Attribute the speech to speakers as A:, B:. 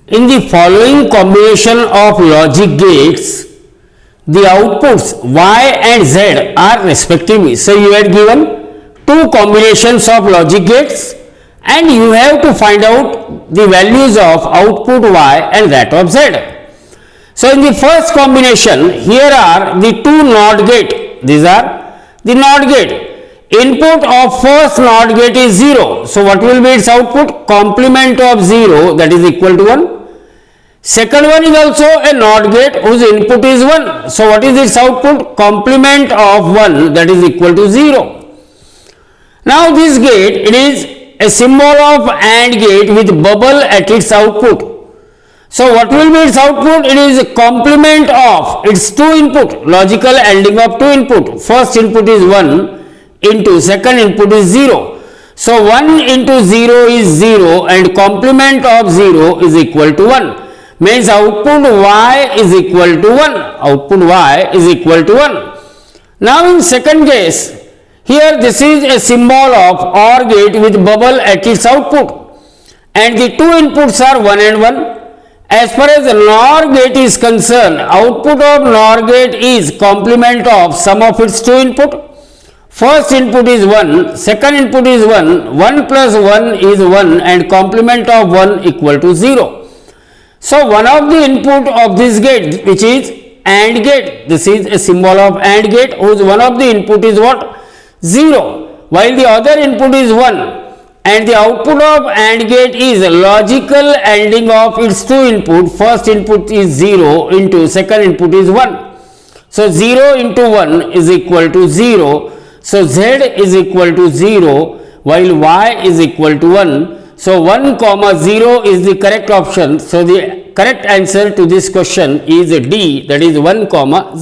A: In the following combination of logic gates, the outputs y and z are respectively. So, you had given two combinations of logic gates and you have to find out the values of output y and that of z. So, in the first combination, here are the two NOT gate. These are the NOT gate. Input of first NOT gate is 0. So, what will be its output? Complement of 0, that is equal to 1. Second one is also a NOT gate whose input is 1. So, what is its output? Complement of 1, that is equal to 0. Now, this gate, it is a symbol of AND gate with bubble at its output. So, what will be its output? It is a complement of its two input, logical ANDing of two input. First input is 1 into second input is 0. So, 1 into 0 is 0 and complement of 0 is equal to 1. Means output y is equal to 1. Output y is equal to 1. Now, in second case, here this is a symbol of OR gate with bubble at its output and the two inputs are 1 and 1. As far as the NOR gate is concerned, output of NOR gate is complement of sum of its two input. First input is 1, second input is 1, 1 plus 1 is 1 and complement of 1 equal to 0. So, one of the input of this gate which is AND gate, this is a symbol of AND gate whose one of the input is what? 0, while the other input is 1 and the output of AND gate is logical ANDing of its two input. First input is 0 into second input is 1. So, 0 into 1 is equal to 0. So, z is equal to 0 while y is equal to 1. So, 1 comma 0 is the correct option. So, the correct answer to this question is D, that is 1 comma 0.